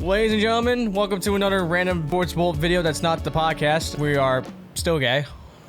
Ladies and gentlemen, welcome to another random Sports Bolt video that's not the podcast. We are still gay.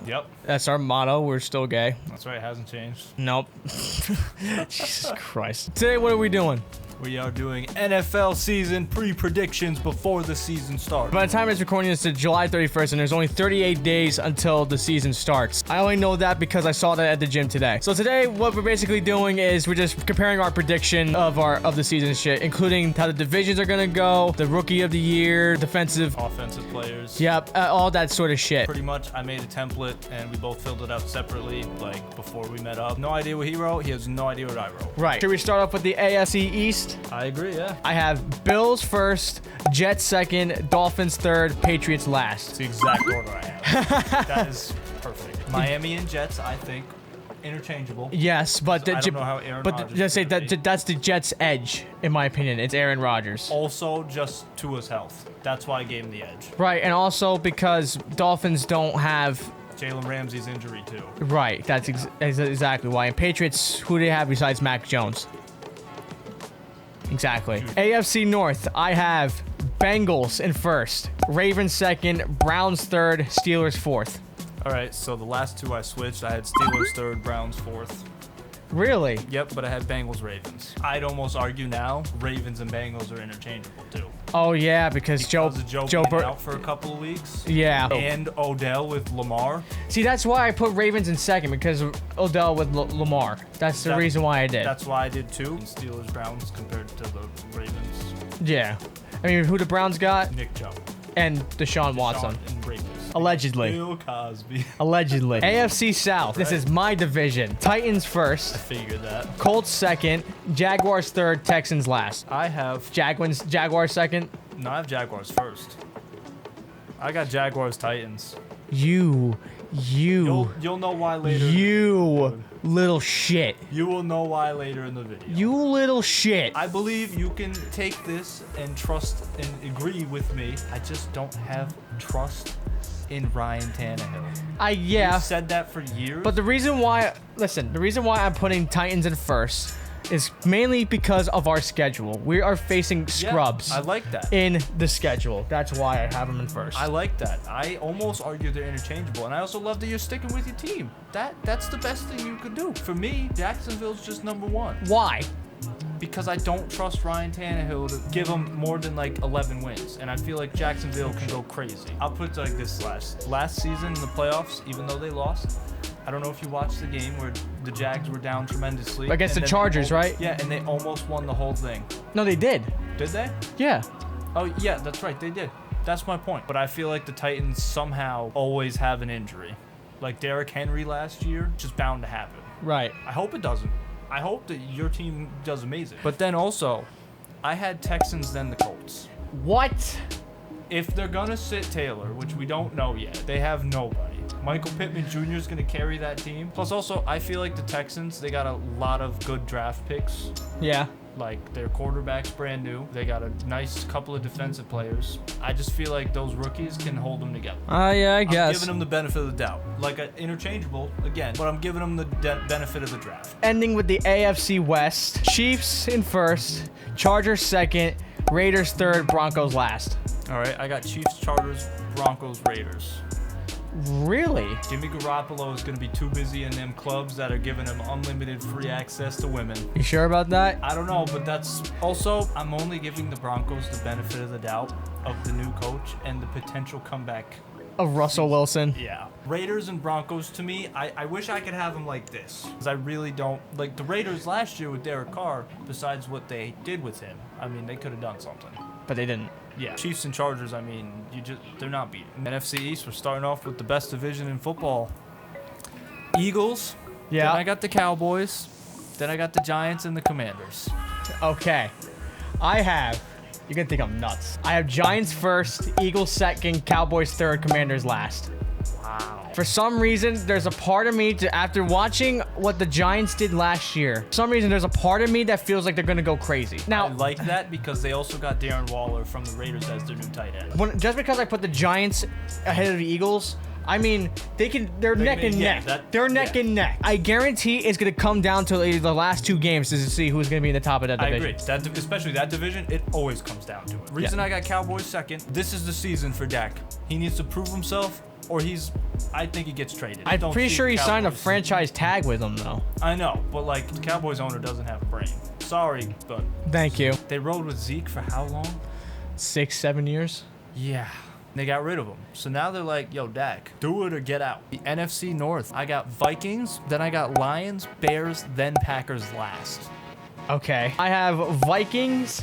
Yep. That's our motto. We're still gay. That's right. It hasn't changed. Nope. Jesus Christ. Today, what are we doing? We are doing NFL season pre-predictions before the season starts. By the time it's recording, it's July 31st, and there's only 38 days until the season starts. I only know that because I saw that at the gym today. So today, what we're basically doing is we're just comparing our prediction of the season shit, including how the divisions are gonna go, the rookie of the year, defensive, Offensive players. yep, all that sort of shit. Pretty much, I made a template, and we both filled it out separately, like, before we met up. No idea what he wrote. He has no idea what I wrote. Right. Should we start off with the AFC East? I agree, yeah. I have Bills first, Jets second, Dolphins third, Patriots It's last. the exact order I have. That is perfect. Miami and Jets, I think, interchangeable. Yes, but I don't know how Aaron Rodgers just say is gonna that that's the Jets' edge, in my opinion. It's Aaron Rodgers. Also, just Tua's health. That's why I gave him the edge. Right, and also because Dolphins don't have. Jalen Ramsey's injury, too. Right, that's exactly why. And Patriots, who do they have besides Mac Jones? Exactly. AFC North, I have Bengals in first, Ravens second, Browns third, Steelers fourth. All right, so the last two I switched. I had Steelers third, Browns fourth. Really? Yep, but I had Bengals, Ravens. I'd almost argue now Ravens and Bengals are interchangeable too. Oh yeah, because Joe Joe being out for a couple of weeks. Yeah. And Odell with Lamar. See, that's why I put Ravens in second, because of Odell with Lamar. That's the reason why I did. That's why I did too. Steelers, Browns compared to the Ravens. Yeah. I mean, who the Browns got? Nick Chubb. And Deshaun Watson. Sean and Ravens. Allegedly. Bill Cosby. Allegedly. AFC South. This is my division. Titans first, Figured that. Colts second, Jaguars third, Texans last. I have Jaguars second. no. I have Jaguars first. I got Jaguars, Titans. You You'll know why later. little shit. You will know why later in the video. You little shit. I believe you can take this and trust and agree with me. I just don't have trust in Ryan Tannehill. Yeah. I've said that for years. But the reason why I'm putting Titans in first is mainly because of our schedule. We are facing scrubs. I like that. In the schedule. That's why I have them in first. I like that. I almost argue they're interchangeable, and I also love that you're sticking with your team. That's the best thing you could do. For me, Jacksonville's just number one. Why? Because I don't trust Ryan Tannehill to give him more than like 11 wins, and I feel like Jacksonville can go crazy. I'll put it like this: last season in the playoffs, even though they lost, I don't know if you watched the game where the Jags were down tremendously Against and the then Chargers, right? Yeah, and they almost won the whole thing. No, they did. Did they? Yeah. Oh yeah, that's right, they did. That's my point. But I feel like the Titans somehow always have an injury, like Derrick Henry last year, just bound to happen. Right. I hope it doesn't. I hope that your team does amazing. But then also, I had Texans, then the Colts. What? If they're gonna sit Taylor, which we don't know yet, they have nobody. Michael Pittman Jr. is gonna carry that team. Plus, also, I feel like the Texans, they got a lot of good draft picks. Yeah. Like, their quarterback's brand new. They got a nice couple of defensive players. I just feel like those rookies can hold them together. Yeah, I I'm guess. giving them the benefit of the doubt. Like, interchangeable, again, but I'm giving them the benefit of the draft. Ending with the AFC West. Chiefs in first, Chargers second, Raiders third, Broncos last. All right, I got Chiefs, Chargers, Broncos, Raiders. Really? Jimmy Garoppolo is going to be too busy in them clubs that are giving him unlimited free access to women. You sure about that? I don't know, but that's also, I'm only giving the Broncos the benefit of the doubt of the new coach and the potential comeback. Of Russell Wilson. Yeah. Raiders and Broncos, to me, I wish I could have them like this. Because I really don't. Like, the Raiders last year with Derek Carr, besides what they did with him, I mean, they could have done something. But they didn't. Yeah. Chiefs and Chargers, I mean, they're not beating. NFC East, we're starting off with the best division in football. Eagles. Yeah. Then I got the Cowboys. Then I got the Giants and the Commanders. Okay. You're gonna think I'm nuts. I have Giants first, Eagles second, Cowboys third, Commanders last. Wow. For some reason, there's a part of me after watching what the Giants did last year, for some reason there's a part of me that feels like they're gonna go crazy. I Now, like that because they also got Darren Waller from the Raiders as their new tight end. just because I put the Giants ahead of the Eagles, I mean, they're neck and yeah, neck. They're neck and neck. I guarantee it's going to come down to the last 2 games to see who's going to be in the top of that division. I agree. Especially that division, it always comes down to it. Reason I got Cowboys second, this is the season for Dak. He needs to prove himself, or I think he gets traded. I'm pretty sure he signed a franchise tag with them, though. I know, but like, the Cowboys owner doesn't have a brain. Sorry, but Thank you. they rode with Zeke for how long? 6-7 years. Yeah. They got rid of him. So now they're like, yo, Dak, do it or get out. The NFC North, I got Vikings, then I got Lions, Bears, then Packers last. Okay. I have Vikings,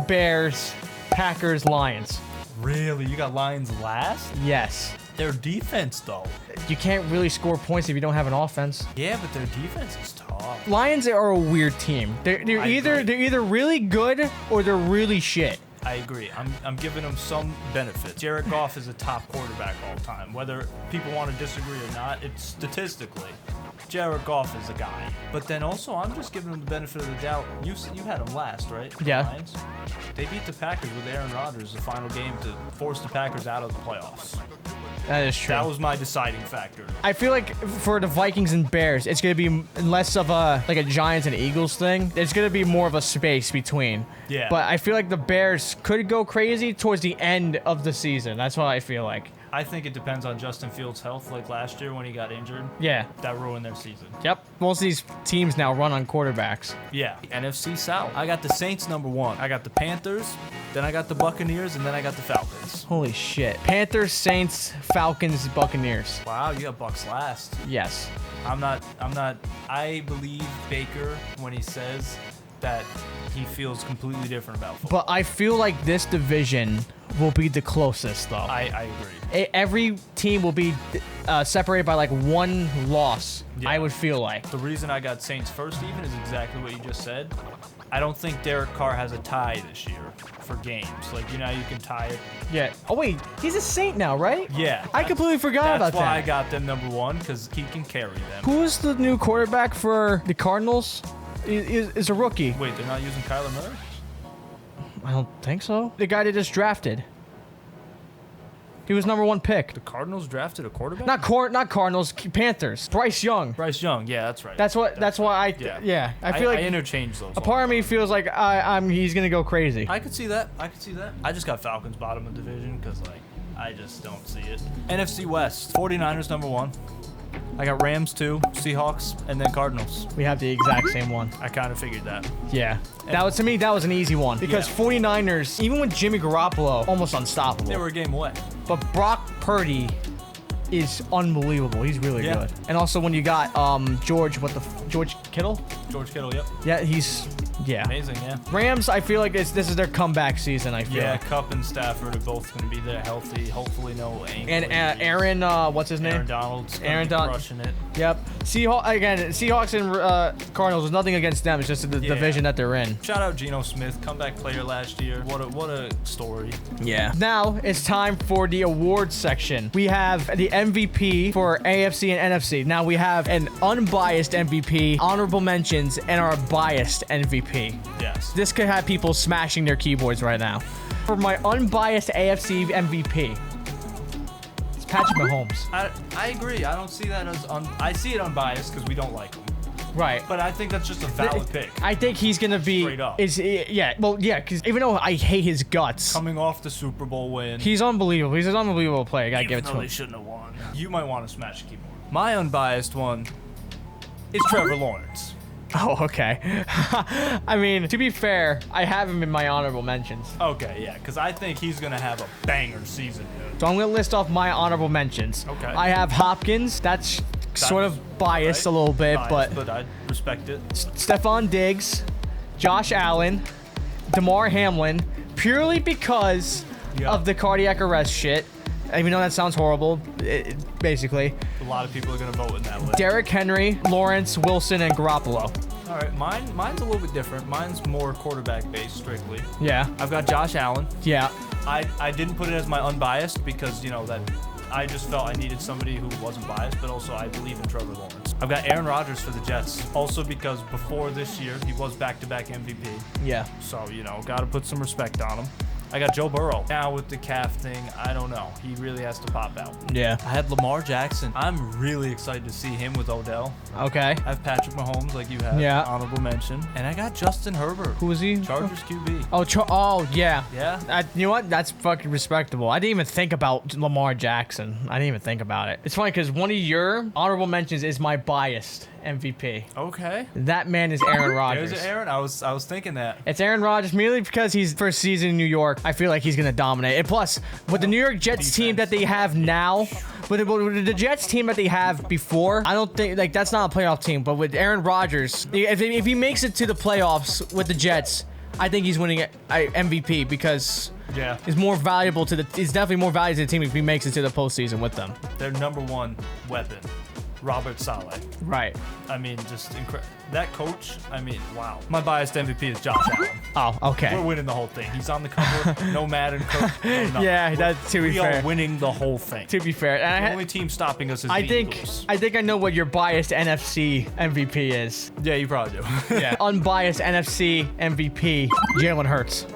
Bears, Packers, Lions. Really? You got Lions last? Yes. Their defense, though. You can't really score points if you don't have an offense. Yeah, but their defense is tough. Lions are a weird team. They're either really good or they're really shit. I agree. I'm giving them some benefit. Jared Goff is a top quarterback all time. Whether people want to disagree or not, it's statistically, Jared Goff is a guy. But then also, I'm just giving them the benefit of the doubt. You had them last, right? Yeah. Lions? They beat the Packers with Aaron Rodgers the final game to force the Packers out of the playoffs. That is true. That was my deciding factor. I feel like for the Vikings and Bears, it's gonna be less of a Giants and Eagles thing. It's gonna be more of a space between. Yeah. But I feel like the Bears could go crazy towards the end of the season. That's what I feel like. I think it depends on Justin Fields' health, like last year when he got injured. Yeah. That ruined their season. Yep. Most of these teams now run on quarterbacks. Yeah. NFC South. I got the Saints number 1. I got the Panthers, then I got the Buccaneers, and then I got the Falcons. Holy shit. Panthers, Saints, Falcons, Buccaneers. Wow, you got Bucks last. Yes. I believe Baker when he says that he feels completely different about football. But I feel like this division will be the closest, though. I agree. Every team will be separated by like 1 loss, Yeah. I would feel like. The reason I got Saints first even is exactly what you just said. I don't think Derek Carr has a tie this year for games. Like, you know how you can tie it? Yeah. Oh, wait. He's a Saint now, right? Yeah. I completely forgot about That's why I that. got them number 1, because he can carry them. Who's the new quarterback for the Cardinals? Is a rookie. Wait, they're not using Kyler Murray? I don't think so. The guy they just drafted. He was number 1 pick. The Cardinals drafted a quarterback? Not Cardinals, Panthers. Bryce Young. Bryce Young. Yeah, that's right. That's why I Yeah. I feel like I interchange those. a part of me feels like he's gonna go crazy. I could see that. I just got Falcons bottom of division because, like, I just don't see it. NFC West. 49ers number 1. I got Rams 2, Seahawks, and then Cardinals. We have the exact same one. I kind of figured that. Yeah. To me, that was an easy one. Because Yeah. 49ers, even with Jimmy Garoppolo, almost unstoppable. They were a game away. But Brock Purdy is unbelievable. He's really Yeah. good. And also when you got George Kittle? George Kittle, yep. Yeah, Amazing, yeah. Rams, I feel like this is their comeback season, I feel Yeah, like. Cup and Stafford are both going to be there healthy. Hopefully no ankle And injuries. Aaron, what's his name? Aaron Donald's Aaron Aaron Don- crushing it. Yep. Seahawks and Cardinals, there's nothing against them. It's just the division that they're in. Shout out Geno Smith, comeback player last year. What a story. Yeah. Now it's time for the awards section. We have the MVP for AFC and NFC. Now we have an unbiased MVP, honorable mentions, and our biased MVP. Yes. This could have people smashing their keyboards right now. For my unbiased AFC MVP, it's Patrick Mahomes. I agree. I don't see that as I see it unbiased because we don't like him. Right. But I think that's just a valid pick. I think he's gonna be Straight up. because even though I hate his guts, Coming off the Super Bowl win. he's unbelievable. He's an unbelievable player. I gotta give it to Even though him. they shouldn't have won. You might want to smash the keyboard. My unbiased one is Trevor Lawrence. Oh, okay. I mean, to be fair, I have him in my honorable mentions. Okay, yeah, because I think he's going to have a banger season, dude. So I'm going to list off my honorable mentions. Okay. I have Hopkins. That's sort of biased a little bit, But I respect it. Stephon Diggs, Josh Allen, DeMar Hamlin, purely because of the cardiac arrest shit. Even though that sounds horrible, basically. A lot of people are going to vote in that list. Derrick Henry, Lawrence, Wilson, and Garoppolo. All right, mine's a little bit different. Mine's more quarterback-based, strictly. Yeah. I've got Josh Allen. Yeah. I didn't put it as my unbiased because, that I just felt I needed somebody who wasn't biased, but also I believe in Trevor Lawrence. I've got Aaron Rodgers for the Jets, also because before this year, he was back-to-back MVP. Yeah. So, got to put some respect on him. I got Joe Burrow. Now with the calf thing, I don't know. He really has to pop out. Yeah. I had Lamar Jackson. I'm really excited to see him with Odell. Okay. I have Patrick Mahomes, like you have. Yeah. Honorable mention. And I got Justin Herbert. Who was he? Chargers QB. Oh, yeah. Yeah. You know what? That's fucking respectable. I didn't even think about Lamar Jackson. I didn't even think about it. It's funny because one of your honorable mentions is my biased MVP. Okay. That man is Aaron Rodgers. There's Aaron. I was thinking that. It's Aaron Rodgers merely because he's first season in New York. I feel like he's gonna dominate. And plus, with the New York Jets team that they have now, with the Jets team that they have before, I don't think like that's not a playoff team. But with Aaron Rodgers, if he makes it to the playoffs with the Jets, I think he's winning MVP because Yeah. it's more valuable to the. It's definitely more valuable to the team if he makes it to the postseason with them. Their number one weapon, Robert Saleh. Right. I mean, just incredible. That coach, I mean, wow. My biased MVP is Josh Allen. Oh, okay. We're winning the whole thing. He's on the cover. No Madden coach. No nothing. Yeah, that's to be We fair. are winning the whole thing. To be fair, and The only team stopping us is I the think Eagles. I know what your biased NFC MVP is. Yeah, you probably do. Yeah. Unbiased NFC MVP, Jalen Hurts.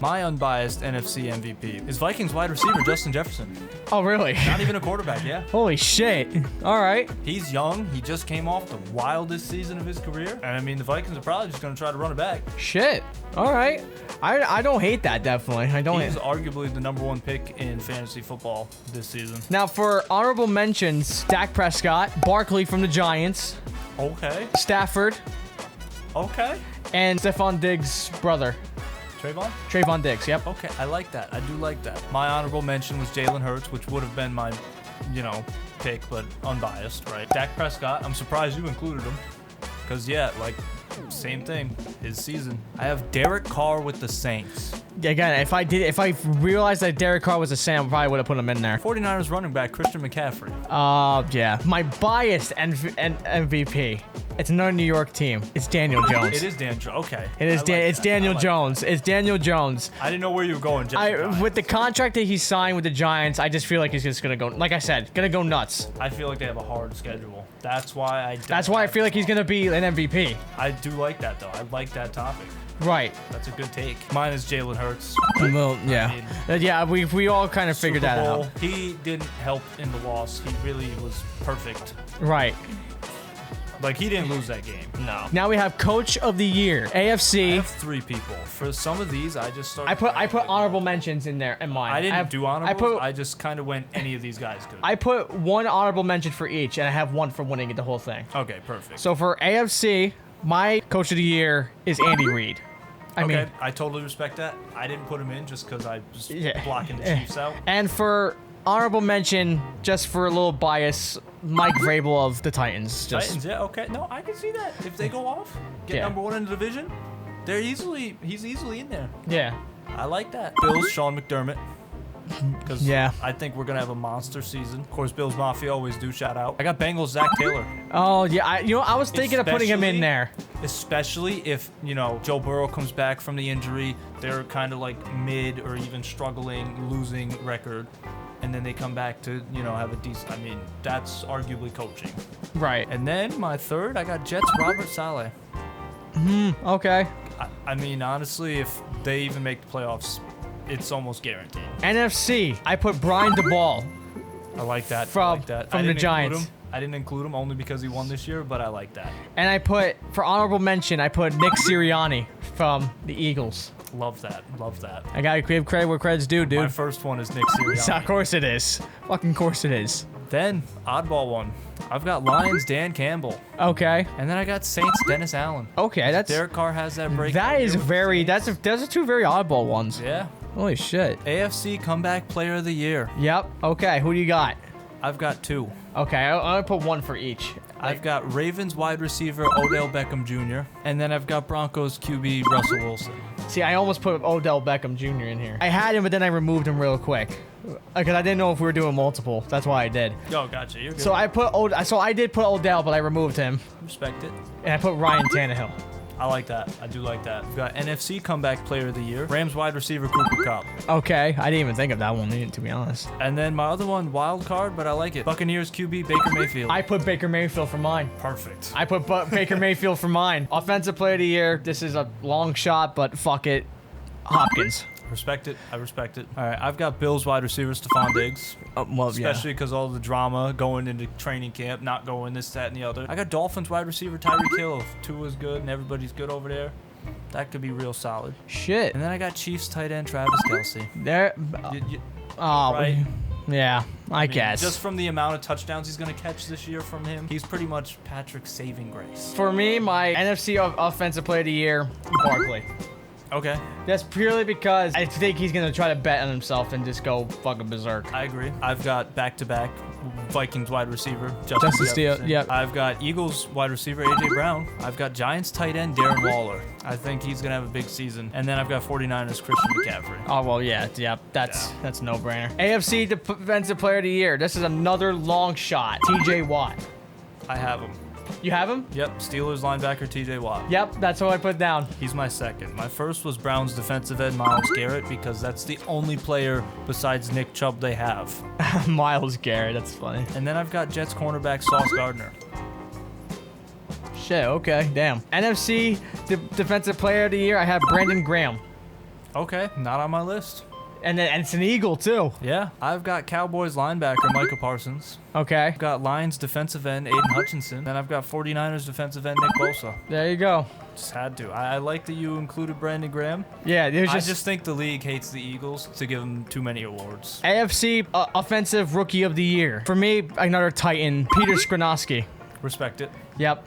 My unbiased NFC MVP is Vikings wide receiver Justin Jefferson. Oh, really? Not even a quarterback, yeah. Holy shit. All right. He's young. He just came off the wildest season of his career. And I mean, the Vikings are probably just going to try to run it back. Shit. All right. I don't hate that, definitely. I don't He's hate arguably the number one pick in fantasy football this season. Now, for honorable mentions, Dak Prescott, Barkley from the Giants, Okay. Stafford, Okay. and Stephon Diggs' brother, Trayvon? Trayvon Diggs. Yep. Okay, I like that. I do like that. My honorable mention was Jalen Hurts, which would have been my, pick, but unbiased, right? Dak Prescott, I'm surprised you included him. Because, yeah, like, same thing, his season. I have Derek Carr with the Saints. Again, if I realized that Derek Carr was a Sam, I probably would have put him in there. 49ers running back, Christian McCaffrey. Yeah. My biased MVP. It's another New York team. It's Daniel Jones. It is Daniel. Okay. It's Daniel Jones. It's Daniel Jones. I didn't know where you were going, Jeff. With the contract that he signed with the Giants, I just feel like he's just gonna go. Like I said, gonna go nuts. I feel like they have a hard schedule. That's why I. That's why I feel like he's gonna be an MVP. I do like that though. I like that topic. Right. That's a good take. Mine is Jalen Hurts. Well, yeah. Yeah, we all kind of figured Super that Bowl, out. He didn't help in the loss. He really was perfect. Right. Like, he didn't lose that game. No. Now we have Coach of the Year, I AFC. have three people. For some of these, I just started. I put honorable mentions in there in mine. I didn't do honorable. I I just kind of went any of these guys could. I put one honorable mention for each, and I have one for winning the whole thing. Okay, perfect. So for AFC, my Coach of the Year is Andy Reid. I okay, mean, I totally respect that. I didn't put him in just because I was Yeah. blocking the Chiefs out. and for honorable mention, just for a little bias, Mike Vrabel of the Titans. Just, Titans, yeah, okay. No, I can see that. If they go off, get Yeah. number one in the division, he's easily in there. Yeah. I like that. Bills, Sean McDermott. Because Yeah. I think we're going to have a monster season. Of course, Bills Mafia always do shout out. I got Bengals, Zach Taylor. Oh, yeah. I was thinking of putting him in Especially- there. Especially if, Joe Burrow comes back from the injury. They're kind of like mid or even struggling, losing record. And then they come back to, have a decent. I mean, that's arguably coaching. Right. And then my third, I got Jets, Robert Saleh. Okay. I mean, honestly, if they even make the playoffs, it's almost guaranteed. NFC, I put Brian DeBall. I like that. From- I like that. from I the didn't include Giants. him. I didn't include him only because he won this year, but I like that. And I put, for honorable mention, I put Nick Sirianni from the Eagles. Love that. Love that. I gotta give credit where credit's due, My dude. first one is Nick So, Sirianni. of course it is. Fucking course it is. Then, oddball one. I've got Lions, Dan Campbell. Okay. And then I got Saints, Dennis Allen. Okay, that's Derek Carr has that break. that is very those are two very oddball ones. Yeah. Holy shit. AFC Comeback Player of the Year. Yep. Okay, who do you got? I've got two. Okay, I'm gonna put one for each. I've got Ravens wide receiver Odell Beckham Jr. And then I've got Broncos QB Russell Wilson. See, I almost put Odell Beckham Jr. in here. I had him, but then I removed him real quick because I didn't know if we were doing multiple. That's why I did. Oh, gotcha. You're good. So I did put Odell, but I removed him, Respect it. and I put Ryan Tannehill. I like that. I do like that. We've got NFC Comeback Player of the Year, Rams wide receiver Cooper Kupp. Okay, I didn't even think of that one, to be honest. And then my other one, wild card, but I like it. Buccaneers QB Baker Mayfield. I put Baker Mayfield for mine. Perfect. I put Baker Mayfield for mine. Offensive Player of the Year. This is a long shot, but fuck it. Hopkins. Respect it. I respect it. All right, I've got Bills wide receiver Stephon Diggs. Well, Especially because all the drama going into training camp, not going this, that, and the other. I got Dolphins wide receiver Tyreek Hill. If Tua's good and everybody's good over there, that could be real solid. Shit. And then I got Chiefs tight end Travis Kelce. There. Oh, Right. Yeah, I mean, guess. Just from the amount of touchdowns he's going to catch this year from him, he's pretty much Patrick's saving grace. For me, my NFC offensive player of the year, Barkley. Okay, That's purely because I think he's gonna try to bet on himself and just go fucking berserk. I agree. I've got back-to-back Vikings wide receiver Justin Justin Steele, Jefferson. yep. I've got Eagles wide receiver A.J. Brown. I've got Giants tight end Darren Waller. I think he's going to have a big season. And then I've got 49ers Christian McCaffrey. Oh well, yeah, that's no brainer. AFC defensive player of the year. This is another long shot. T.J. Watt. I have him. You have him? Yep, Steelers linebacker T.J. Watt. Yep, that's what I put down. He's my second. My first was Browns defensive end Myles Garrett because that's the only player besides Nick Chubb they have. Myles Garrett. That's funny. And then I've got Jets cornerback Sauce Gardner. Shit. Okay. Damn. NFC defensive player of the year. I have Brandon Graham. Okay, not on my list. And it's an Eagle too. Yeah, I've got Cowboys linebacker Micah Parsons. Okay. I've got Lions defensive end Aiden Hutchinson. Then I've got 49ers defensive end Nick Bosa. There you go. Just had to. I like that you included Brandon Graham. Yeah. There's I just think the league hates the Eagles to give them too many awards. AFC offensive rookie of the year. For me, another Titan, Peter Skrinoski. Respect it. Yep.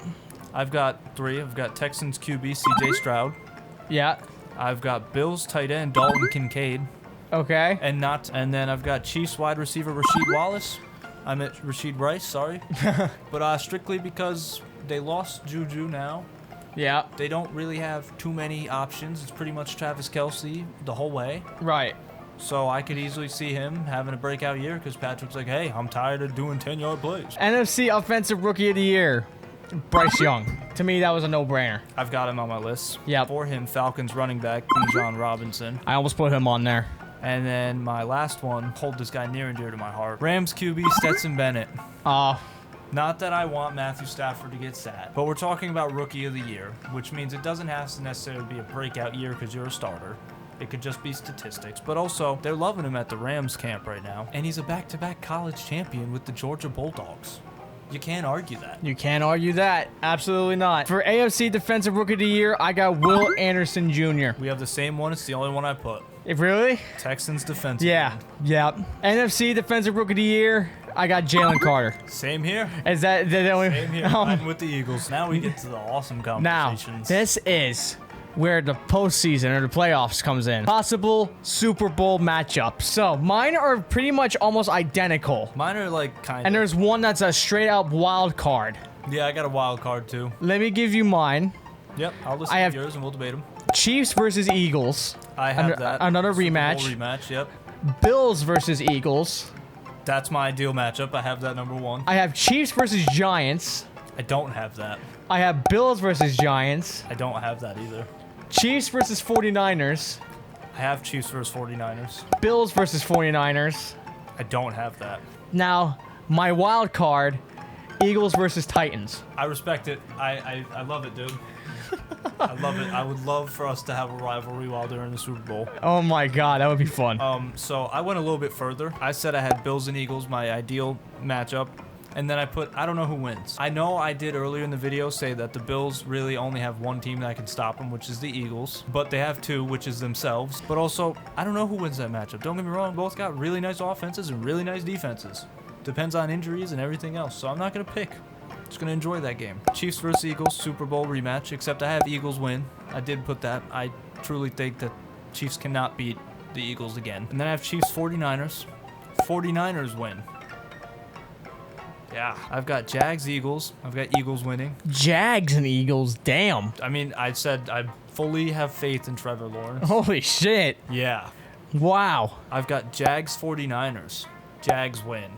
I've got three. I've got Texans QB CJ Stroud. Yeah. I've got Bills tight end Dalton Kincaid. Okay. And then I've got Chiefs wide receiver Rasheed Wallace. I meant Rasheed Rice, sorry. But strictly because they lost Juju now. Yeah. They don't really have too many options. It's pretty much Travis Kelce the whole way. Right. So I could easily see him having a breakout year because Patrick's like, hey, I'm tired of doing 10-yard plays. NFC offensive rookie of the year, Bryce Young. To me, that was a no-brainer. I've got him on my list. Yep. For him, Falcons running back Bijan Robinson. I almost put him on there. And then my last one, hold this guy near and dear to my heart. Rams QB Stetson Bennett. Not that I want Matthew Stafford to get sad, but we're talking about rookie of the year, which means it doesn't have to necessarily be a breakout year because you're a starter. It could just be statistics. But also, they're loving him at the Rams camp right now. And he's a back-to-back college champion with the Georgia Bulldogs. You can't argue that. You can't argue that. Absolutely not. For AFC defensive rookie of the year, I got Will Anderson Jr. We have the same one. It's the only one I put. Really? Texans defensive. Yeah. Yep. NFC defensive rookie of the year, I got Jalen Carter. Same here. Is that the only? Same here. Riding with the Eagles. Now we get to the awesome Now, conversations. this is where the postseason or the playoffs comes in. Possible Super Bowl matchups. So mine are pretty much almost identical. Mine are like kind And of. there's one that's a straight out wild card. Yeah, I got a wild card too. Let me give you mine. Yep, I'll listen I to have- yours and we'll debate them. Chiefs versus Eagles. I have Ano- that. another Super Bowl rematch. rematch, yep. Bills versus Eagles. That's my ideal matchup. I have that number one. I have Chiefs versus Giants. I don't have that. I have Bills versus Giants. I don't have that either. Chiefs versus 49ers. I have Chiefs versus 49ers. Bills versus 49ers. I don't have that. Now, my wild card, Eagles versus Titans. I respect it. I love it, dude. I love it. I would love for us to have a rivalry while they're in the Super Bowl. Oh my god, that would be fun. So I went a little bit further. I said I had Bills and Eagles, my ideal matchup. And then I put, I don't know who wins. I know I did earlier in the video say that the Bills really only have one team that can stop them, which is the Eagles. But they have two, which is themselves. But also, I don't know who wins that matchup. Don't get me wrong, both got really nice offenses and really nice defenses. Depends on injuries and everything else. So I'm not going to pick. Just going to enjoy that game. Chiefs versus Eagles, Super Bowl rematch, except I have Eagles win. I did put that. I truly think that Chiefs cannot beat the Eagles again. And then I have Chiefs 49ers. 49ers win. Yeah, I've got Jags, Eagles. I've got Eagles winning. Jags and Eagles, damn. I mean, I said I fully have faith in Trevor Lawrence. Holy shit. Yeah. Wow. I've got Jags, 49ers. Jags win.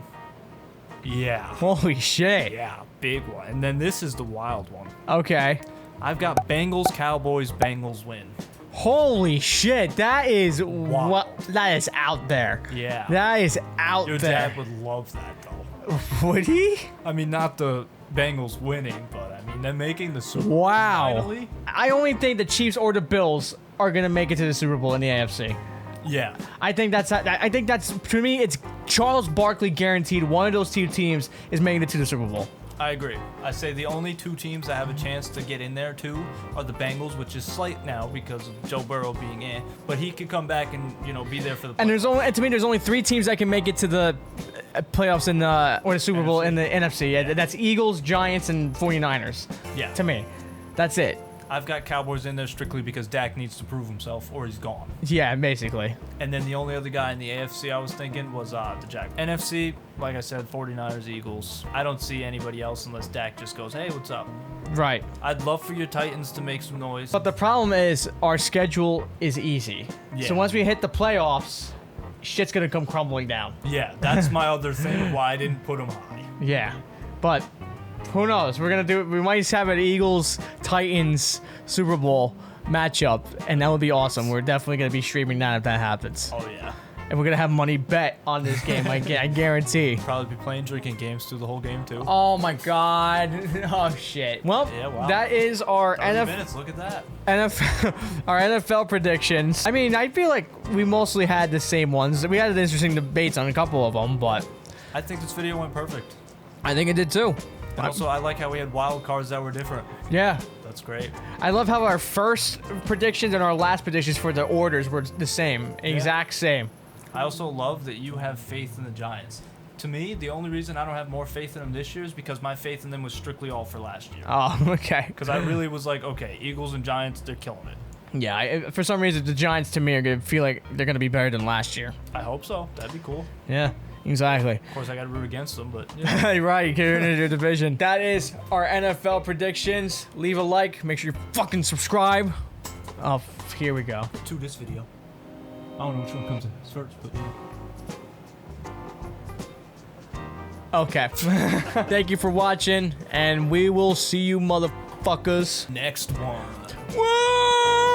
Yeah. Holy shit. Yeah, big one. And then this is the wild one. Okay. I've got Bengals, Cowboys, Bengals win. Holy shit. That is Wow. what that is out there. Yeah. That is out Your there. dad would love that, though. Would he? I mean, not the Bengals winning, but I mean, they're making the Super Bowl Wow. finally. I only think the Chiefs or the Bills are gonna make it to the Super Bowl in the AFC. Yeah. I think that's to me. It's Charles Barkley guaranteed. One of those two teams is making it to the Super Bowl. I agree. I say the only two teams that have a chance to get in there too are the Bengals, which is slight now because of Joe Burrow being in, but he could come back and be there for the playoffs. And there's only 3 teams that can make it to the playoffs in or the Super Bowl in the NFC. Yeah. That's Eagles, Giants, and 49ers. Yeah. To me, that's it. I've got Cowboys in there strictly because Dak needs to prove himself or he's gone. Yeah, basically. And then the only other guy in the AFC I was thinking was the Jack. NFC, like I said, 49ers, Eagles. I don't see anybody else unless Dak just goes, hey, what's up? Right. I'd love for your Titans to make some noise. But the problem is our schedule is easy. Yeah. So once we hit the playoffs, shit's gonna come crumbling down. Yeah, that's my other thing of why I didn't put them high. Yeah, but who knows? We're gonna do it. We might just have an Eagles Titans Super Bowl matchup, and that would be awesome. We're definitely gonna be streaming that if that happens. Oh, yeah. And we're gonna have money bet on this game. I guarantee. Probably be playing drinking games through the whole game, too. Oh my God! Oh shit! Well, Yeah, wow. that is our 30 minutes, look at that. our NFL predictions. I mean, I feel like we mostly had the same ones. We had interesting debates on a couple of them, but I think this video went perfect. I think it did too. And also, I like how we had wild cards that were different. Yeah. That's great. I love how our first predictions and our last predictions for the orders were the same, exact same. I also love that you have faith in the Giants. To me, the only reason I don't have more faith in them this year is because my faith in them was strictly all for last year. Oh, okay. Because I really was like, okay, Eagles and Giants, they're killing it. Yeah, for some reason, the Giants to me are going to feel like they're going to be better than last year. I hope so. That'd be cool. Yeah, exactly. Of course, I got to root against them, but yeah. Right, get into your division. That is our NFL predictions. Leave a like. Make sure you fucking subscribe. Oh, here we go. To this video. I don't know which one comes in first, but yeah. Okay. Thank you for watching, and we will see you motherfuckers Next one. Woo!